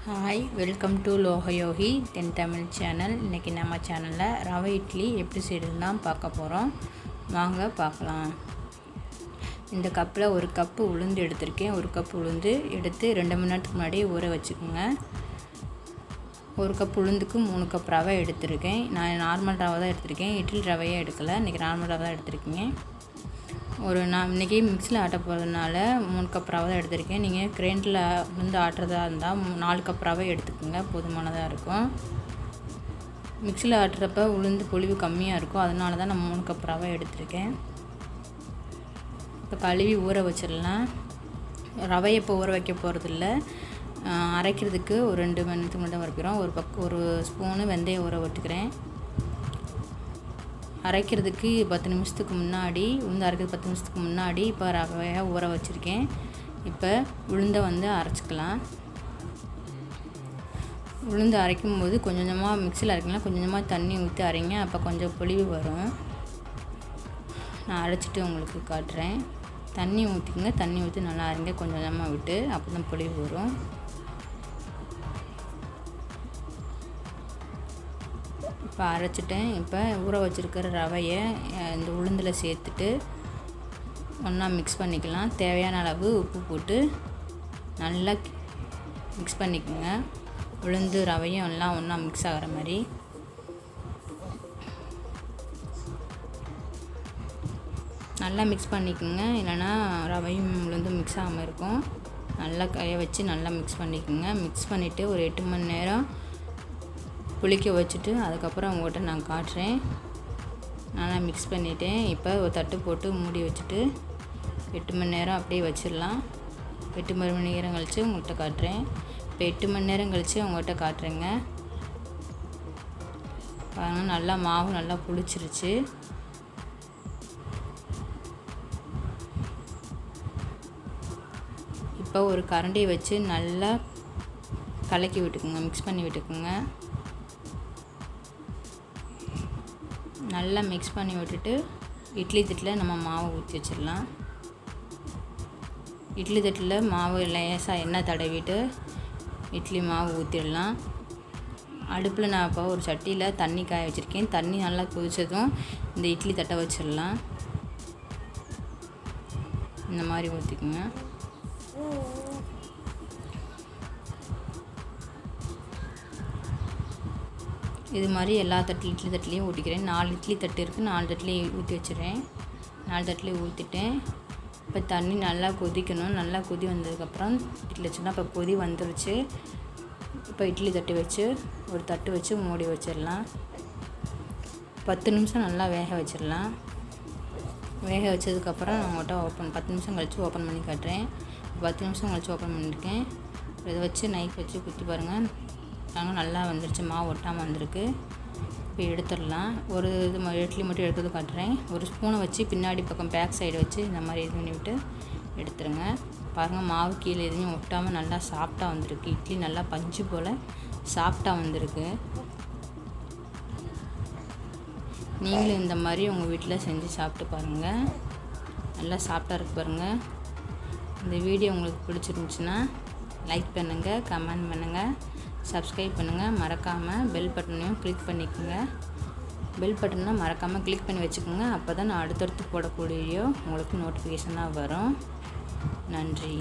Hi, welcome to LogaYogi then Tamil channel. இன்றைக்கி நம்ம சேனலில் ரவை இட்லி எப்படி செய்யறதுன்னு தான் பார்க்க போகிறோம். வாங்க பார்க்கலாம். இந்த கப்பில் ஒரு கப்பு உளுந்து எடுத்திருக்கேன். ஒரு கப் உளுந்து எடுத்து 2 மணி நேரத்துக்கு முன்னாடி ஊற வச்சுக்கோங்க. ஒரு கப் உளுந்துக்கு 3 கப் ரவை எடுத்திருக்கேன். நான் நார்மல் ரவை தான் எடுத்திருக்கேன், இட்லி ரவையே எடுக்கலை. இன்றைக்கி நார்மல் ரவை தான் எடுத்திருக்கீங்க. நான் இன்றைக்கி மிக்ஸியில் ஆட்ட போகிறதுனால 3 கப் ரவை தான் எடுத்திருக்கேன். நீங்கள் கிரைண்டரில் வந்து ஆட்டுறதா இருந்தால் 4 கப் ரவை எடுத்துக்கோங்க, போதுமானதாக இருக்கும். மிக்ஸியில் ஆட்டுறப்ப உளுந்து பொழிவு கம்மியாக இருக்கும், அதனால தான் நான் 3 கப் ரவை எடுத்திருக்கேன். இப்போ கழுவி ஊற வச்சிடலாம். ரவையை இப்போ ஊற வைக்க போகிறதில்ல, அரைக்கிறதுக்கு ஒரு 2 மணி நேரத்துக்கு மட்டும் வரைக்கிறோம். ஒரு ஸ்பூனு வெந்தயம் ஊற விட்டுக்கிறேன். அரைக்கிறதுக்கு 10 நிமிஷத்துக்கு முன்னாடி, உளுந்து அரைக்கிறதுக்கு 10 நிமிஷத்துக்கு முன்னாடி இப்போ ரவையை ஊற வச்சுருக்கேன். இப்போ உளுந்தை வந்து அரைச்சிக்கலாம். உளுந்து அரைக்கும் போது கொஞ்சம் கொஞ்சமாக மிக்ஸியில் அரைக்கலாம், கொஞ்சம் கொஞ்சமாக தண்ணி ஊற்றி அரைங்க, அப்போ கொஞ்சம் பொழிவு வரும். நான் அரைச்சிட்டு உங்களுக்கு காட்டுறேன். தண்ணி ஊற்றிக்கங்க, தண்ணி ஊற்றி நல்லா அரைங்க, கொஞ்சம் கொஞ்சமாக விட்டு, அப்போ தான் பொழிவு வரும். இப்போ அரைச்சிட்டேன். இப்போ ஊற வச்சுருக்கிற ரவையை இந்த உளுந்தில் சேர்த்துட்டு ஒன்றா மிக்ஸ் பண்ணிக்கலாம். தேவையான அளவு உப்பு போட்டு நல்லா மிக்ஸ் பண்ணிக்கோங்க. உளுந்து ரவையும் எல்லாம் ஒன்றா மிக்ஸ் ஆகிற மாதிரி. நல்லா மிக்ஸ் பண்ணிக்கோங்க, இல்லைன்னா ரவையும் உளுந்தும் மிக்ஸ் ஆகாமல் இருக்கும். நல்லா கையை வச்சு நல்லா மிக்ஸ் பண்ணிக்கோங்க. மிக்ஸ் பண்ணிவிட்டு ஒரு 8 மணி நேரம் புளிக்க வச்சுட்டு அதுக்கப்புறம் உங்கள்கிட்ட நான் காட்டுறேன். நல்லா மிக்ஸ் பண்ணிவிட்டேன். இப்போ ஒரு தட்டு போட்டு மூடி வச்சுட்டு 8 மணி நேரம் அப்படியே வச்சிடலாம். 8 மணி நேரம் கழித்து உங்கள்கிட்ட காட்டுறேன். இப்போ 8 மணி நேரம் கழித்து உங்கள்கிட்ட காட்டுறேங்க. பாருங்கள், நல்லா மாவு நல்லா புளிச்சிருச்சு. இப்போ ஒரு கரண்டியை வச்சு நல்லா கலக்கி விட்டுக்குங்க, மிக்ஸ் பண்ணி விட்டுக்குங்க. நல்லா மிக்ஸ் பண்ணி விட்டுட்டு இட்லி தட்டில் நம்ம மாவு ஊற்றி வச்சிடலாம். இட்லி தட்டில் மாவு லேசாக எண்ணெய் தடவிட்டு இட்லி மாவு ஊற்றிடலாம். அடுப்பில் நான் இப்போ ஒரு சட்டியில் தண்ணி காய வச்சுருக்கேன். தண்ணி நல்லா கொதிச்சதும் இந்த இட்லி தட்டை வச்சிடலாம். இந்த மாதிரி ஊற்றிக்குங்க. இது மாதிரி எல்லா இட்லி தட்டுலேயும் ஊற்றிக்கிறேன். 4 இட்லி தட்டு இருக்குது, 4 தட்டுலேயும் ஊற்றி வச்சுருவேன். 4 தட்டுலேயும் ஊற்றிட்டேன். இப்போ தண்ணி நல்லா கொதிக்கணும். நல்லா கொதி வந்ததுக்கப்புறம் இட்லி வச்சுக்கலாம். இப்போ கொதி வந்துருச்சு. இப்போ இட்லி தட்டு வச்சு ஒரு தட்டு வச்சு மூடி வச்சிடலாம். 10 நிமிஷம் நல்லா வேக வச்சிடலாம். வேக வச்சதுக்கப்புறம் நான் உங்கள்கிட்ட 10 நிமிஷம் கழித்து ஓப்பன் பண்ணி காட்டுறேன். 10 நிமிஷம் கழித்து ஓப்பன் பண்ணியிருக்கேன். இதை வச்சு நைஃப் வச்சு குத்தி பாருங்கள், நல்லா வந்துருச்சு, மாவு ஒட்டாமல் வந்திருக்கு. இப்போ எடுத்துடலாம். ஒரு இட்லி மட்டும் எடுக்கிறது காட்டுறேன். ஒரு ஸ்பூனை வச்சு பின்னாடி பக்கம் பேக் சைடு வச்சு இந்த மாதிரி இது பண்ணி விட்டு எடுத்துருங்க. பாருங்கள், மாவு கீழே எதுவும் ஒட்டாமல் நல்லா சாஃப்டாக வந்திருக்கு. இட்லி நல்லா பஞ்சு போல் சாஃப்டாக வந்திருக்கு. நீங்களும் இந்த மாதிரி உங்கள் வீட்டில் செஞ்சு சாப்பிட்டு பாருங்கள். நல்லா சாஃப்டாக இருக்குது பாருங்கள். இந்த வீடியோ உங்களுக்கு பிடிச்சிருந்துச்சுன்னா லைக் பண்ணுங்கள், கமெண்ட் பண்ணுங்கள், சப்ஸ்கிரைப் பண்ணுங்கள். மறக்காமல் பெல் பட்டனையும் கிளிக் பண்ணிக்கோங்க. பெல் பட்டனை மறக்காமல் கிளிக் பண்ணி வச்சுக்கோங்க. அப்போ தான் நான் அடுத்தடுத்து போடக்கூடிய வீடியோ உங்களுக்கு நோட்டிஃபிகேஷனாக வரும். நன்றி.